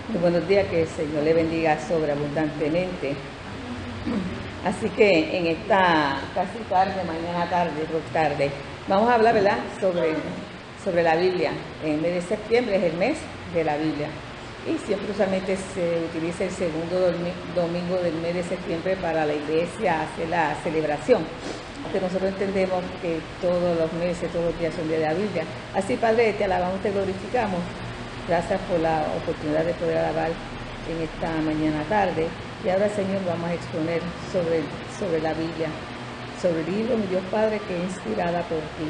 Muy buenos días, que el Señor le bendiga sobreabundantemente. Así que en esta casi tarde, mañana tarde, vamos a hablar, ¿verdad?, sobre la Biblia. El mes de septiembre es el mes de la Biblia. Y siempre usualmente se utiliza el segundo domingo del mes de septiembre para la iglesia hacer la celebración. Que nosotros entendemos que todos los meses, todos los días son días de la Biblia. Así, Padre, te alabamos, te glorificamos. Gracias por la oportunidad de poder alabar en esta mañana tarde. Y ahora, Señor, vamos a exponer sobre la Biblia, sobre el libro, mi Dios Padre, que es inspirada por ti.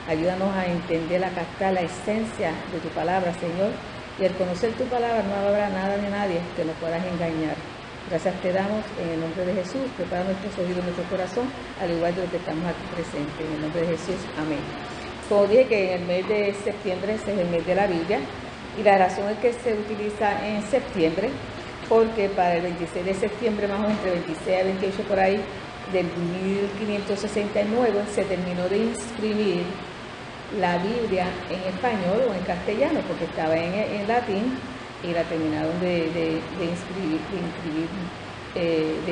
Ayúdanos a entender, a captar la esencia de tu palabra, Señor. Y al conocer tu palabra no habrá nada ni nadie que nos puedas engañar. Gracias te damos en el nombre de Jesús. Prepara nuestros oídos, nuestro corazón, al igual de lo que estamos aquí presentes. En el nombre de Jesús. Amén. Como dije que en el mes de septiembre es el mes de la Biblia. Y la razón es que se utiliza en septiembre, porque para el 26 de septiembre, más o menos entre 26 a 28 por ahí, del 1569, se terminó de inscribir la Biblia en español o en castellano, porque estaba en latín, y la terminaron de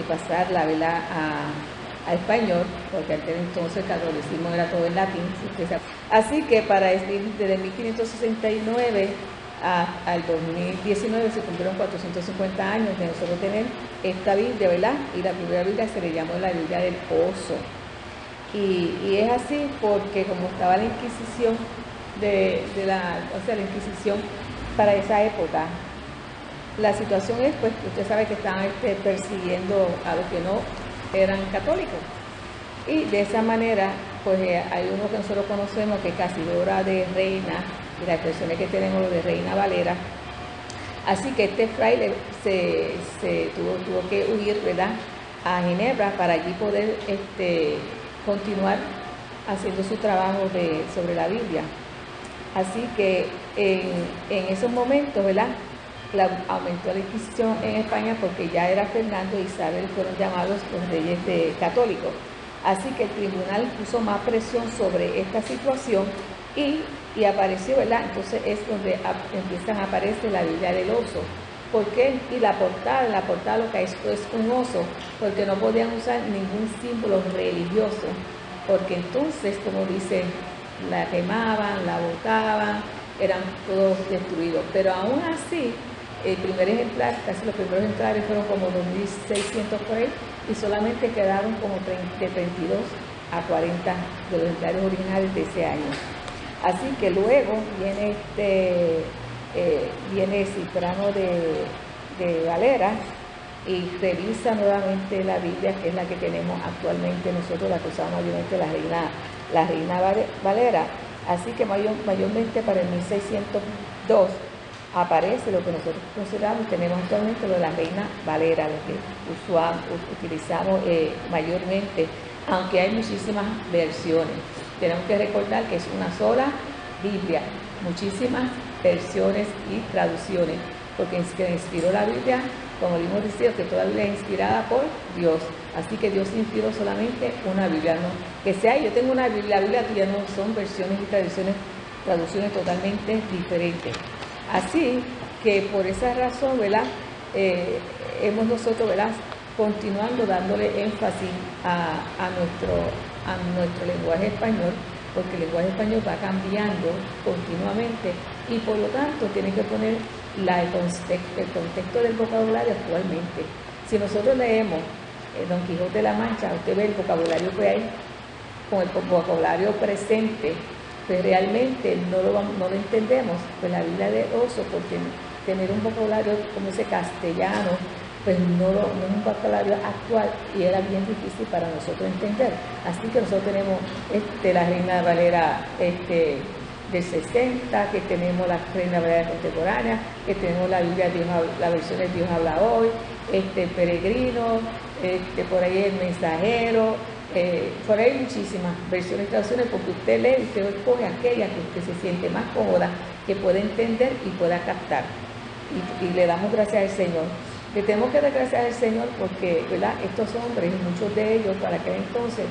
pasarla, ¿verdad?, a español, porque antes entonces el catolicismo era todo en latín. Así que desde 1569 al 2019 se cumplieron 450 años de nosotros tener esta Biblia, ¿verdad? Y la primera Biblia se le llamó la Biblia del Oso. Y es así porque como estaba la Inquisición la Inquisición para esa época, la situación es, pues, usted sabe que estaban persiguiendo a los que no eran católicos. Y de esa manera, pues hay uno que nosotros conocemos que es casi obra de Reina, y las versiones que tenemos de Reina Valera. Así que este fraile tuvo que huir, ¿verdad?, a Ginebra para allí poder continuar haciendo su trabajo sobre la Biblia. Así que en esos momentos, ¿verdad?, aumentó la Inquisición en España porque ya era Fernando e Isabel fueron llamados los reyes católicos. Así que el tribunal puso más presión sobre esta situación y apareció, ¿verdad? Entonces es donde empiezan a aparecer la Biblia del Oso. ¿Por qué? Y en la portada lo que es un oso, porque no podían usar ningún símbolo religioso, porque entonces, como dice, la quemaban, la botaban, eran todos destruidos. Pero aún así, el primer ejemplar, casi los primeros ejemplares fueron como 2.600 por ahí, y solamente quedaron como de 32 a 40 de los ejemplares originales de ese año. Así que luego viene Cipriano de Valera y revisa nuevamente la Biblia, que es la que tenemos actualmente nosotros, la que usamos mayormente la Reina Valera. Así que mayormente para el 1602 aparece lo que nosotros consideramos, tenemos actualmente lo de la Reina Valera, lo que utilizamos mayormente, aunque hay muchísimas versiones. Tenemos que recordar que es una sola Biblia, muchísimas versiones y traducciones, porque quien inspiró la Biblia, como le hemos dicho, que toda la Biblia es inspirada por Dios. Así que Dios inspiró solamente una Biblia, no que sea, yo tengo una Biblia, la Biblia tuya, no, son versiones y traducciones totalmente diferentes. Así que por esa razón, ¿verdad?, hemos nosotros, ¿verdad?, continuando dándole énfasis a nuestro lenguaje español, porque el lenguaje español va cambiando continuamente y por lo tanto tiene que poner el contexto del vocabulario actualmente. Si nosotros leemos Don Quijote de la Mancha, usted ve el vocabulario que hay con el vocabulario presente, pues realmente no lo entendemos. Pues la Biblia de Oso, porque tener un vocabulario como ese castellano, pues no es un vocabulario actual y era bien difícil para nosotros entender. Así que nosotros tenemos la Reina Valera del 60, que tenemos la Reina Valera contemporánea, que tenemos la Biblia, la versión de Dios habla hoy, el Peregrino, por ahí el Mensajero, por ahí muchísimas versiones y traducciones, porque usted lee y usted escoge aquella que usted se siente más cómoda, que pueda entender y pueda captar. Y le damos gracias al Señor. Le tenemos que dar gracias al Señor porque, ¿verdad?, estos hombres, muchos de ellos, para aquel entonces,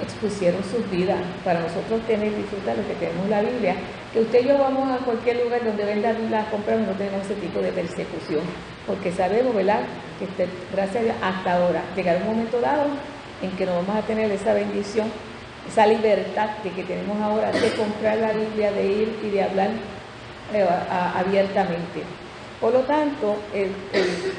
expusieron sus vidas para nosotros disfrutar lo que tenemos la Biblia, que usted y yo vamos a cualquier lugar donde vendan las compras y no tenemos ese tipo de persecución, porque sabemos, ¿verdad?, que gracias a Dios hasta ahora llegará un momento dado en que no vamos a tener esa bendición, esa libertad de que tenemos ahora de comprar la Biblia, de ir y de hablar abiertamente. Por lo tanto,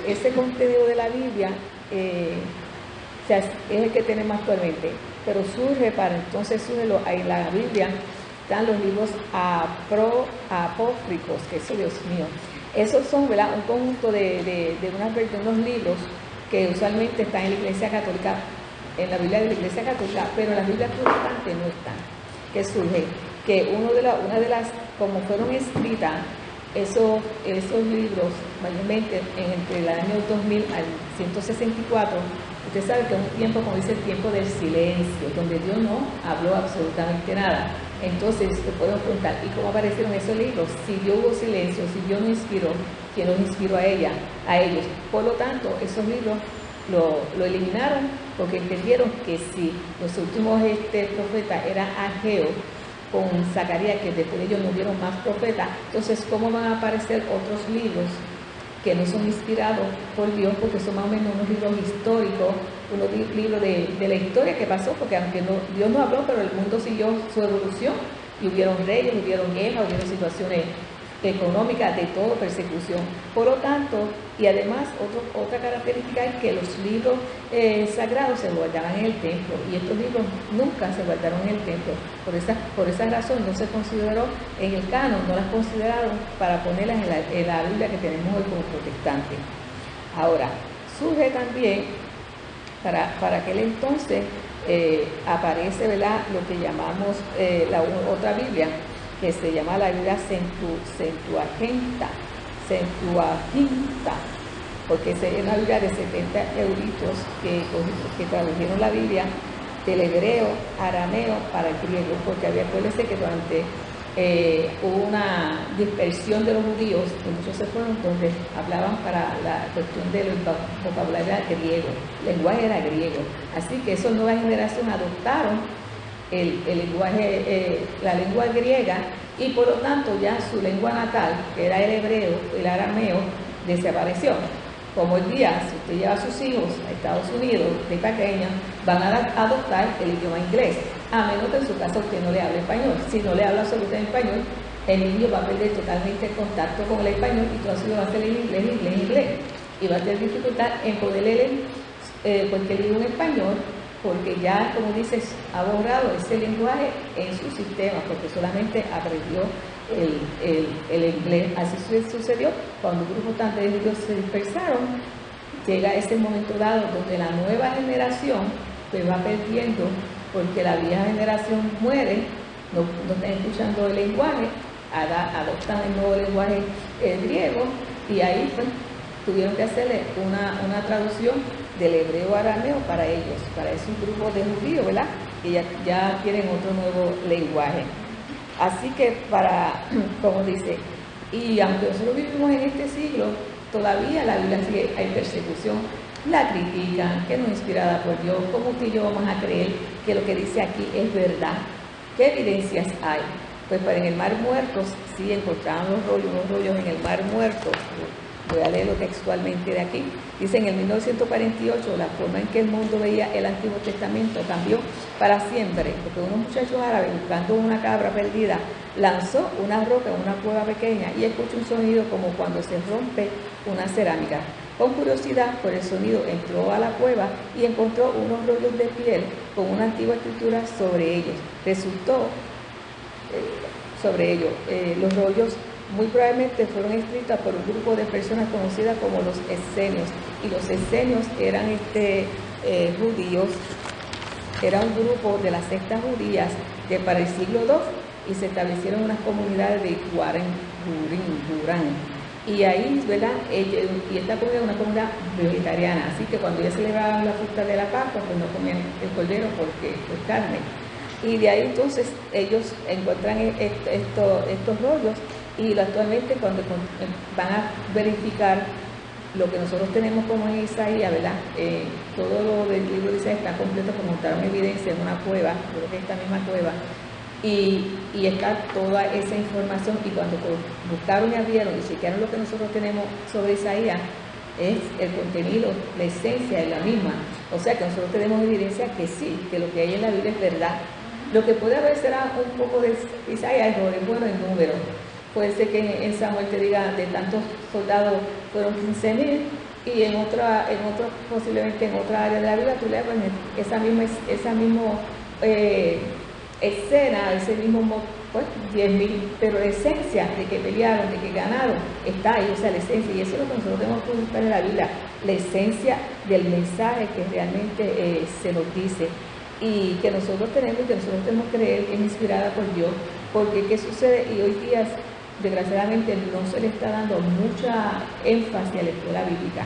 ese contenido de la Biblia es el que tenemos actualmente, pero en la Biblia están los libros apócrifos, que eso, Dios mío, esos son, ¿verdad?, un conjunto de unos libros que usualmente están en la Iglesia Católica, en la Biblia de la Iglesia Católica, pero en las Biblias protestantes no están. Que surge que una de las, como fueron escritas esos libros, mayormente entre el año 2000 al 164, usted sabe que es un tiempo, como dice, el tiempo del silencio, donde Dios no habló absolutamente nada. Entonces, te puedo preguntar, ¿y cómo aparecieron esos libros? Si Dios hubo silencio, si Dios no inspiró, ¿quién los inspiró a ellos? Por lo tanto, esos libros lo eliminaron porque entendieron que si los últimos profetas era Ageo con Zacarías, que después de ellos no hubieron más profetas, entonces ¿cómo van a aparecer otros libros que no son inspirados por Dios? Porque son más o menos unos libros históricos, unos libros de la historia que pasó, porque aunque Dios no habló, pero el mundo siguió su evolución y hubieron reyes, hubieron guerras, hubieron situaciones económicas, de todo, persecución. Por lo tanto, y además otra característica es que los libros sagrados se guardaban en el templo, y estos libros nunca se guardaron en el templo. Por esa razón no se consideró en el canon, no las consideraron para ponerlas en la Biblia que tenemos hoy como protestantes. Ahora, surge también, para aquel entonces, aparece, ¿verdad?, lo que llamamos la otra Biblia, que se llama la Biblia Septuaginta, porque es una Biblia de 70 euritos que tradujeron la Biblia del hebreo, arameo para el griego, porque acuérdense que durante hubo una dispersión de los judíos y muchos se fueron donde hablaban para la cuestión del vocabulario griego, el lenguaje era griego, así que esas nuevas generaciones adoptaron el lenguaje, la lengua griega, y por lo tanto ya su lengua natal, que era el hebreo, el arameo, desapareció. Como hoy día, si usted lleva a sus hijos a Estados Unidos de pequeña, van a adoptar el idioma inglés, a menos que en su casa usted no le hable español. Si no le habla absolutamente español, el niño va a perder totalmente el contacto con el español y todo eso va a ser en inglés, y va a tener dificultad en poder leer cualquier libro en español, porque ya, como dices, ha borrado ese lenguaje en su sistema, porque solamente aprendió el inglés. Así sucedió cuando un grupo tan de judíos se dispersaron. Llega ese momento dado donde la nueva generación pues va perdiendo, porque la vieja generación muere, no está escuchando el lenguaje, adoptan el nuevo lenguaje griego, y ahí pues tuvieron que hacerle una traducción del hebreo arameo para ellos, para ese grupo de judíos, ¿verdad?, que ya tienen otro nuevo lenguaje. Así que como dice, y aunque nosotros vivimos en este siglo, todavía la Biblia sigue, hay persecución, la critican, que no es inspirada por Dios. ¿Cómo usted y yo vamos a creer que lo que dice aquí es verdad? ¿Qué evidencias hay? Pues en el Mar Muerto, sí encontraban unos rollos en el Mar Muerto. Voy a leerlo textualmente de aquí. Dice: en el 1948, la forma en que el mundo veía el Antiguo Testamento cambió para siempre, porque unos muchachos árabes, buscando una cabra perdida, lanzó una roca en una cueva pequeña y escuchó un sonido como cuando se rompe una cerámica. Con curiosidad por el sonido, entró a la cueva y encontró unos rollos de piel con una antigua escritura sobre ellos. Resultó los rollos muy probablemente fueron escritas por un grupo de personas conocidas como los esenios, y los esenios eran judíos, era un grupo de las sectas judías para el siglo II, y se establecieron unas comunidades de Gurán, y ahí, ¿verdad? Y esta comunidad es una comunidad vegetariana, así que cuando ya celebraban la fiesta de la Pascua, pues no comían el cordero porque es carne. Y de ahí entonces ellos encuentran estos rollos, y actualmente cuando van a verificar lo que nosotros tenemos como en Isaías, ¿verdad? Todo lo del libro de Isaías está completo, como montaron evidencia en una cueva, creo que esta misma cueva, y está toda esa información. Y cuando buscaron y abrieron y chequearon lo que nosotros tenemos sobre Isaías, es el contenido, la esencia es la misma. O sea que nosotros tenemos evidencia que sí, que lo que hay en la Biblia es verdad. Lo que puede haber será un poco de Isaías, errores, bueno, en número. Puede ser que en Samuel te diga de tantos soldados fueron 15,000, y en otra, posiblemente en otra área de la Biblia tú leas pues, esa misma escena, ese mismo pues 10,000, pero la esencia de que pelearon, de que ganaron, está ahí, o sea, la esencia, y eso es lo que nosotros tenemos que buscar en la Biblia, la esencia del mensaje que realmente se nos dice, y que nosotros tenemos que creer que es inspirada por Dios, porque ¿qué sucede? Y hoy día, desgraciadamente, no se le está dando mucha énfasis a la escuela bíblica.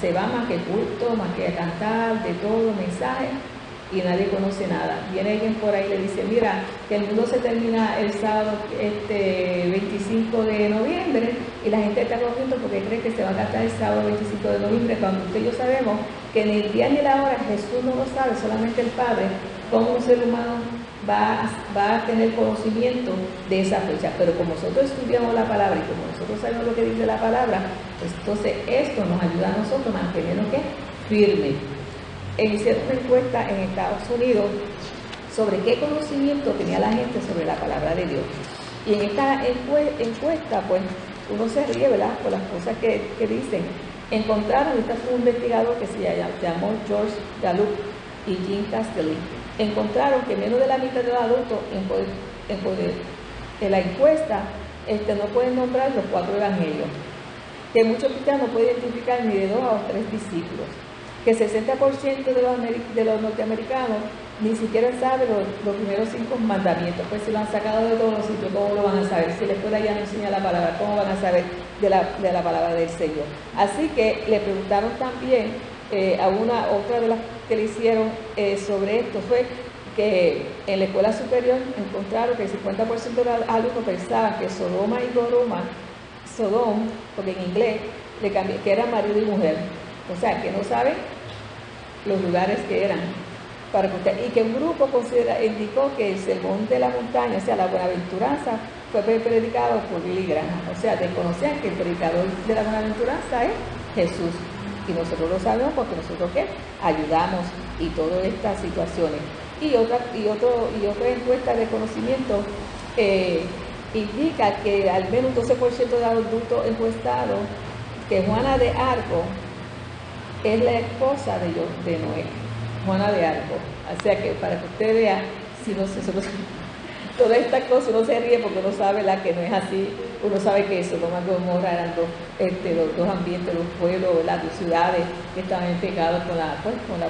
Se va más que culto, más que a cantar, de todo, mensaje, y nadie conoce nada. Viene alguien por ahí y le dice, mira, que el mundo se termina el sábado 25 de noviembre, y la gente está contenta porque cree que se va a cantar el sábado 25 de noviembre, cuando usted y yo sabemos que ni el día ni la hora Jesús no lo sabe, solamente el Padre. Como un ser humano va a tener conocimiento de esa fecha, pero como nosotros estudiamos la palabra y como nosotros sabemos lo que dice la palabra, pues entonces esto nos ayuda a nosotros a mantenernos firmes. Hicieron una encuesta en Estados Unidos sobre qué conocimiento tenía la gente sobre la palabra de Dios. Y en esta encuesta, pues, uno se ríe, ¿verdad?, por las cosas que dicen. Encontraron, este fue un investigador que se llamó George Gallup y Jim Castelli, encontraron que menos de la mitad de los adultos en la encuesta no pueden nombrar los 4 evangelios, que muchos cristianos no pueden identificar ni de 2 a 3 discípulos, que el 60% de los norteamericanos ni siquiera saben los primeros 5 mandamientos. Pues si lo han sacado de todos los sitios, ¿cómo lo van a saber? Si la escuela ya no enseña la palabra, ¿cómo van a saber de la palabra del Señor? Así que le preguntaron también otra de las que le hicieron sobre esto fue que en la escuela superior encontraron que el 50% de los alumnos pensaban que Sodoma y Gomorra, Sodom, porque en inglés le cambié, que eran marido y mujer. O sea, que no saben los lugares que eran. Y que un grupo indicó que el sermón de la montaña, o sea, la buenaventuranza, fue predicado por Billy Graham. O sea, desconocían que el predicador de la buenaventuranza es Jesús. Y nosotros lo sabemos porque nosotros ¿qué? Ayudamos y todas estas situaciones. Y otra encuesta de conocimiento indica que al menos un 12% de adultos encuestados que Juana de Arco es la esposa de Noé, Juana de Arco. O sea que para que usted vea, si nosotros todas estas cosas uno se ríe porque uno sabe que no es así. Uno sabe que Sodoma y Gomorra eran dos ambientes, dos pueblos, las 2 ciudades que estaban en pecado con las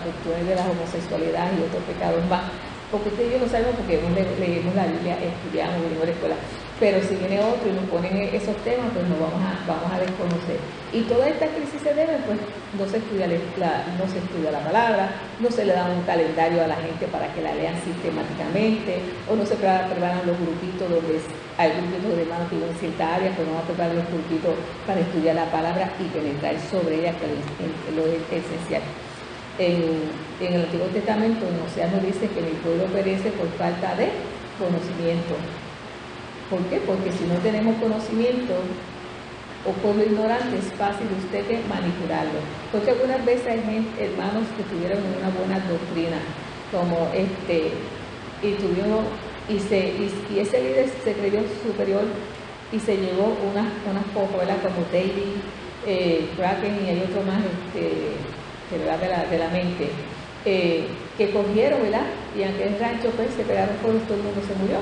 cuestiones de la homosexualidad y otros pecados más. Porque usted y yo lo sabemos porque leemos la Biblia, estudiamos, venimos a la escuela. Pero si viene otro y nos ponen esos temas, pues nos vamos a desconocer. Y toda esta crisis se debe, pues no se estudia la palabra, no se le da un calendario a la gente para que la lean sistemáticamente, o no se preparan los grupitos donde hay grupitos de hermanos que viven en cierta área, pues no van a preparar los grupitos para estudiar la palabra y penetrar sobre ella, que es lo esencial. En el Antiguo Testamento, en Oseas nos dice que mi pueblo perece por falta de conocimiento. ¿Por qué? Porque si no tenemos conocimiento o pueblo ignorante, es fácil usted que manipularlo. Porque algunas veces hay hermanos que tuvieron una buena doctrina, como y ese líder se creyó superior y se llevó unas pocas, ¿verdad? Como David, Kraken, y hay otro más de la mente, que cogieron, ¿verdad? Y en aquel rancho pues se pegaron por todo el mundo, se murió.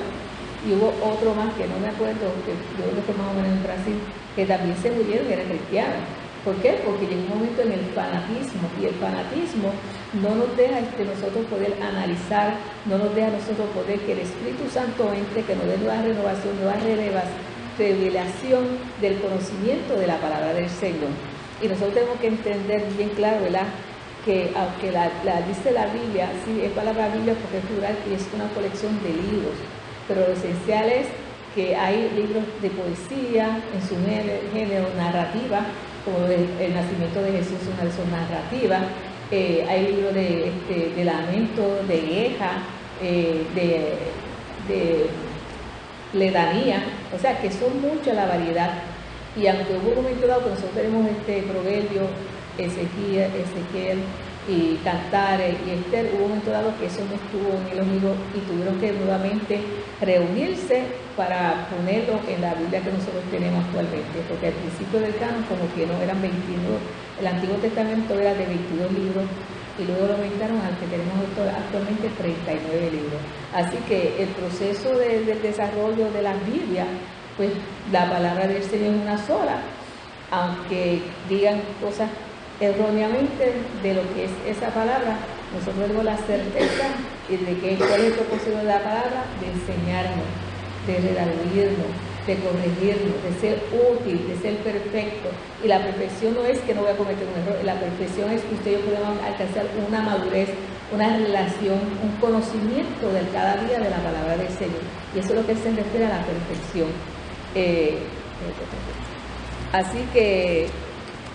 Y hubo otro más que no me acuerdo, que yo creo que fue más o menos en Brasil, que también se murieron y eran cristianos. ¿Por qué? Porque llegó un momento en el fanatismo, y el fanatismo no nos deja nosotros poder analizar, no nos deja nosotros poder que el Espíritu Santo entre, que nos dé nueva renovación, nueva revelación del conocimiento de la palabra del Señor. Y nosotros tenemos que entender bien claro, ¿verdad?, que aunque dice la Biblia, sí, es palabra Biblia porque es plural y es una colección de libros, pero lo esencial es que hay libros de poesía en su género, narrativa, como el nacimiento de Jesús, una de sus narrativas. Hay libros de lamento, de queja, de letanía, o sea que son mucha la variedad. Y aunque hubo un momento dado que nosotros tenemos Proverbio, Ezequiel y Cantares y Esther, hubo un momento dado que eso no estuvo en los libros y tuvieron que nuevamente reunirse para ponerlo en la Biblia que nosotros tenemos actualmente, porque al principio del canon como que no eran 22, el Antiguo Testamento era de 22 libros y luego lo aumentaron al que tenemos actualmente 39 libros. Así que el proceso del desarrollo de las Biblias, pues la palabra del Señor es una sola, aunque digan cosas erróneamente de lo que es esa palabra, nosotros tenemos la certeza de que cuál es el propósito de la palabra, de enseñarnos, de redarguirnos, de corregirnos, de ser útil, de ser perfecto. Y la perfección no es que no voy a cometer un error, la perfección es que usted y yo podemos alcanzar una madurez, una relación, un conocimiento del cada día de la palabra del Señor. Y eso es lo que se refiere a la perfección. Así que,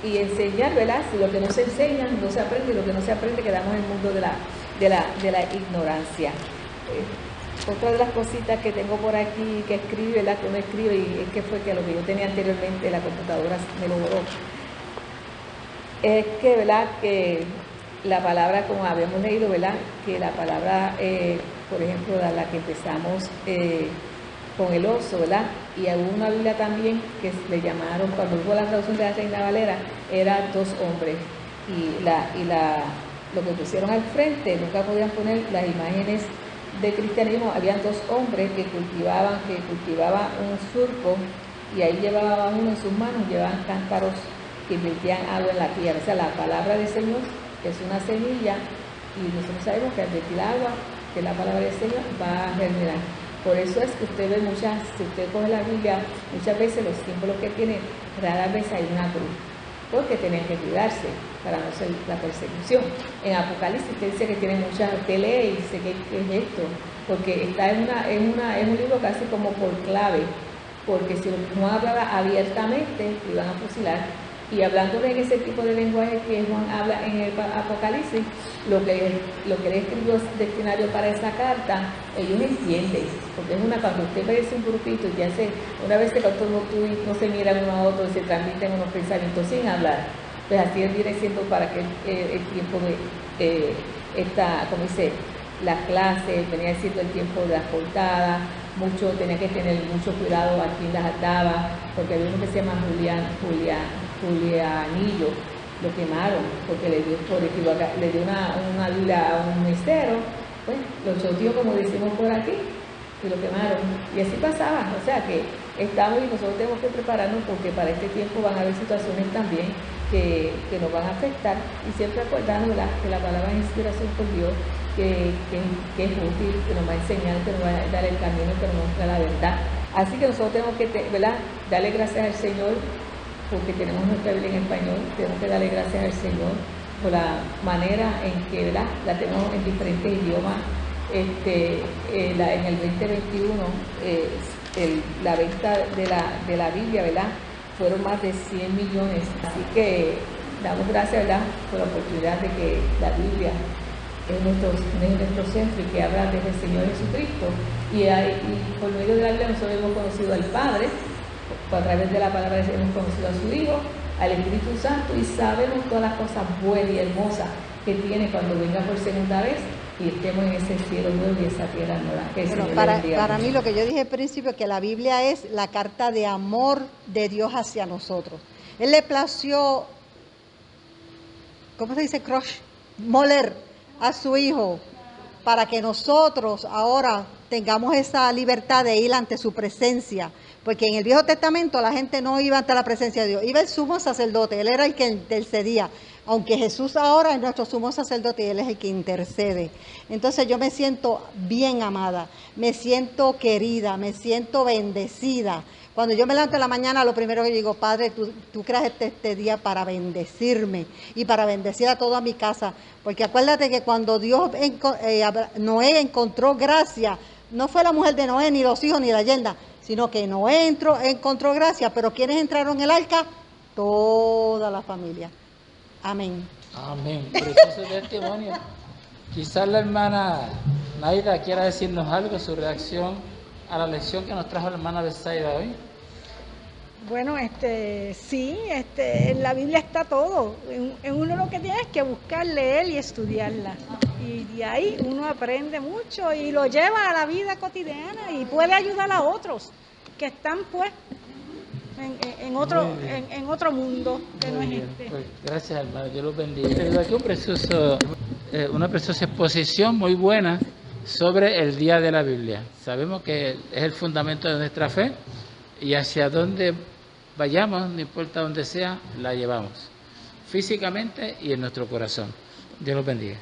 y enseñar, ¿verdad? Si lo que no se enseña no se aprende, y lo que no se aprende quedamos en el mundo de la ignorancia. Otra de las cositas que tengo por aquí que escribe, ¿verdad? Que uno escribe, y es que fue que lo que yo tenía anteriormente, la computadora me lo borró. Es que, ¿verdad? Que la palabra, como habíamos leído, ¿verdad? Que la palabra, por ejemplo, la que empezamos con el oso, ¿verdad? Y hubo una Biblia también que le llamaron, cuando hubo la traducción de la Reina Valera, eran dos hombres. Y lo que pusieron al frente, nunca podían poner las imágenes de cristianismo. Habían dos hombres que cultivaban un surco, y ahí llevaban uno en sus manos, llevaban cántaros que vertían agua en la tierra. O sea, la palabra del Señor es una semilla, y nosotros sabemos que al vertir agua, que la palabra del Señor va a germinar. Por eso es que usted ve si usted coge la Biblia, muchas veces los símbolos que tiene, rara vez hay una cruz, porque tienen que cuidarse para no ser la persecución. En Apocalipsis usted dice que tiene muchas, usted lee y dice ¿qué es esto? Porque está en un libro casi como por clave, porque si Juan hablaba abiertamente, lo iban a fusilar. Y hablando de ese tipo de lenguaje que Juan habla en el Apocalipsis, lo que él escribió destinario para esa carta, ellos entienden, porque es cuando usted ve un grupito y hace, una vez que cuando no se miran uno a otro y se transmiten unos pensamientos sin hablar, pues así viene siendo para que el tiempo de como dice, las clases, venía siendo el tiempo de las portadas, tenía que tener mucho cuidado a quien las ataba, porque había uno que se llama Julianillo, lo quemaron porque le dio una Biblia a un mesero, pues lo choteó, como decimos por aquí, y lo quemaron. Y así pasaba. O sea que estamos, y nosotros tenemos que prepararnos, porque para este tiempo van a haber situaciones también que nos van a afectar, y siempre acordarnos, ¿verdad?, que la palabra es inspiración por Dios, que es útil, que nos va a enseñar, que nos va a dar el camino, que nos muestra la verdad. Así que nosotros tenemos que, ¿verdad?, darle gracias al Señor, porque tenemos nuestra Biblia en español. Tenemos que darle gracias al Señor por la manera en que, ¿verdad?, la tenemos en diferentes idiomas. En el 2021 la venta de la Biblia, ¿verdad?, fueron más de 100 millones. Así que damos gracias, ¿verdad?, por la oportunidad de que la Biblia es nuestro centro, y que habla desde el Señor Jesucristo. Y por medio de la Biblia nosotros hemos conocido al Padre, a través de la palabra hemos conocido a su Hijo, al Espíritu Santo, y sabemos todas las cosas buenas y hermosas que tiene cuando venga por segunda vez y estemos en ese cielo nuevo y esa tierra nueva. Para mí, lo que yo dije al principio, que la Biblia es la carta de amor de Dios hacia nosotros. Él le plació, ¿cómo se dice? Moler a su Hijo, para que nosotros ahora tengamos esa libertad de ir ante su presencia, porque en el Viejo Testamento la gente no iba ante la presencia de Dios, iba el sumo sacerdote, él era el que intercedía, aunque Jesús ahora es nuestro sumo sacerdote y él es el que intercede. Entonces yo me siento bien amada, me siento querida, me siento bendecida. Cuando yo me levanto en la mañana, lo primero que digo, Padre, tú creas este día para bendecirme y para bendecir a toda mi casa. Porque acuérdate que cuando Noé encontró gracia, no fue la mujer de Noé, ni los hijos, ni la yerna, sino que Noé encontró gracia. Pero ¿quiénes entraron en el arca? Toda la familia. Amén. Amén. Precioso testimonio. Quizás la hermana Naida, ¿quiera decirnos algo, su reacción a la lección que nos trajo la hermana Betsaida hoy? Bueno, sí, en la Biblia está todo. En uno lo que tiene es que buscar, leer y estudiarla. Y de ahí uno aprende mucho y lo lleva a la vida cotidiana y puede ayudar a otros que están pues en otro mundo que no es este. Pues, gracias, hermano, Dios los bendiga. Tengo aquí una preciosa exposición muy buena sobre el Día de la Biblia. Sabemos que es el fundamento de nuestra fe y hacia donde vayamos, no importa donde sea, la llevamos, físicamente y en nuestro corazón. Dios los bendiga.